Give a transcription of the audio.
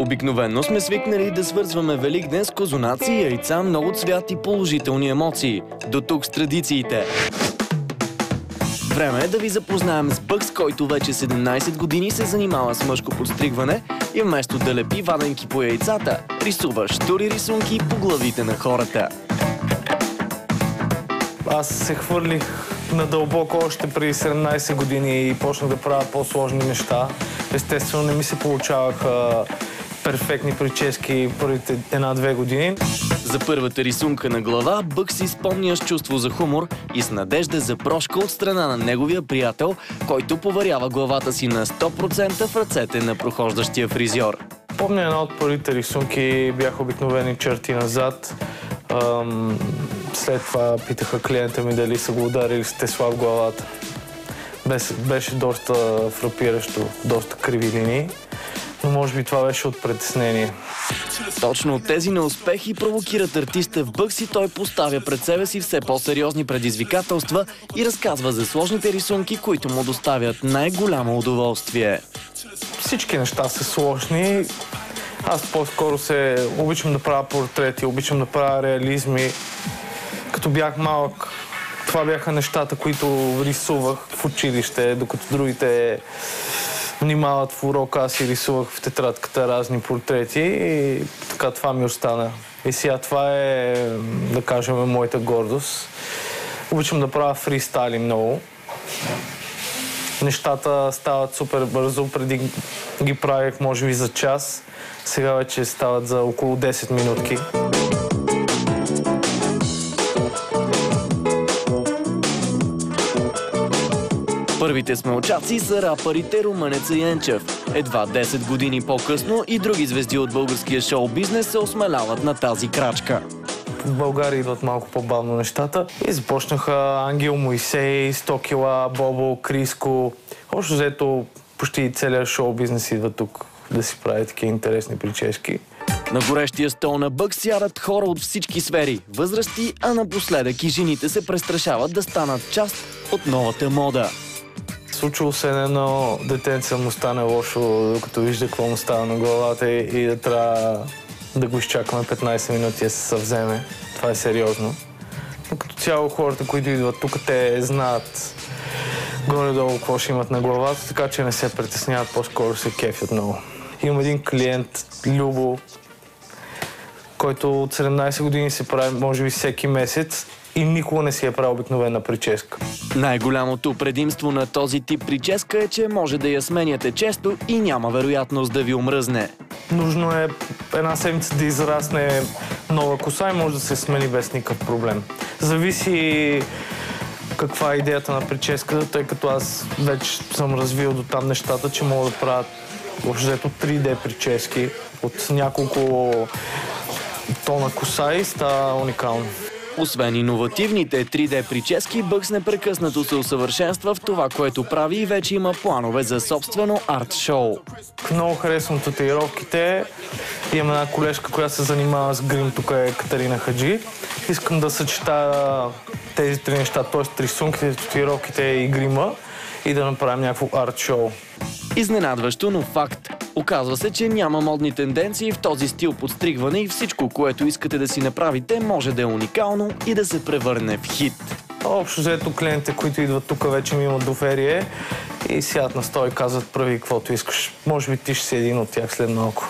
Обикновено сме свикнали да свързваме Великден с козунаци, яйца, много цвят и положителни емоции. До тук с традициите. Време е да ви запознаем с Бъкс, който вече 17 години се занимава с мъжко подстригване и вместо да лепи ваденки по яйцата, рисува щури рисунки по главите на хората. Аз се хвърлих надълбоко още преди 17 години и почнах да правя по-сложни неща. Естествено не ми се получаваха перфектни прически първите 1-2 години. За първата рисунка на глава Бъкс си спомня с чувство за хумор и с надежда за прошка от страна на неговия приятел, който поверява главата си на 100% в ръцете на прохождащия фризьор. Помня една от първите рисунки, бяха обикновени черти назад. След това питаха клиента ми дали са го ударили с тесла в главата. Беше доста фрапиращо, доста криви линии, но може би това беше от притеснение. Точно тези неуспехи провокират артиста в Бъкс и той поставя пред себе си все по-сериозни предизвикателства и разказва за сложните рисунки, които му доставят най-голямо удоволствие. Всички неща са сложни. Аз по-скоро обичам да правя портрети, обичам да правя реализми. Като бях малък, това бяха нещата, които рисувах в училище, докато другите внимават в урока, аз си рисувах в тетрадката разни портрети и така това ми остана. И сега това е, да кажем, моята гордост. Обичам да правя фристайли много. Нещата стават супер бързо, преди ги правих може би за час. Сега вече стават за около 10 минутки. Първите смълчаци са рапърите Румънеца и Енчев. Едва 10 години по-късно и други звезди от българския шоу-бизнес се осмеляват на тази крачка. В България идват малко по-бавно нещата и започнаха Ангел, Моисей, 100 кила, Бобо, Криско. Общо взето почти целият шоу-бизнес идва тук да си прави такива интересни прически. На горещия стол на Бъкс сядат хора от всички сфери, възрасти, а напоследък и жените се престрашават да станат част от новата мода. Случило се едно детенце му стане лошо, докато вижда какво му става на главата и да трябва да го изчакаме 15 минути да се съвземе. Това е сериозно. Но като цяло хората, които идват тук, те знаят горе-долу какво ще имат на главата, така че не се притесняват, по-скоро се кефят много. Имам един клиент, Любо, който от 17 години се прави, може би, всеки месец и никога не си е правил обикновена прическа. Най-голямото предимство на този тип прическа е, че може да я сменяте често и няма вероятност да ви омръзне. Нужно е една седмица да израсне нова коса и може да се смени без никакъв проблем. Зависи каква е идеята на прическата, тъй като аз вече съм развил до там нещата, че мога да правя общо 3D прически от няколко тона коса и става уникално. Освен иновативните 3D прически, Бъкс непрекъснато се усъвършенства в това, което прави и вече има планове за собствено арт-шоу. Много харесвам татуировките. Имам една колежка, която се занимава с грим, тук е Катерина Хаджи. Искам да съчетая тези три неща, т.е. рисунките, татуировките и грима и да направим някакво арт-шоу. Изненадващо, но факт. Оказва се, че няма модни тенденции в този стил подстригване и всичко, което искате да си направите, може да е уникално и да се превърне в хит. Общо взето клиентите, които идват тук, вече ми имат доверие и сядат на стол и казват прави каквото искаш. Може би ти ще си един от тях след малко.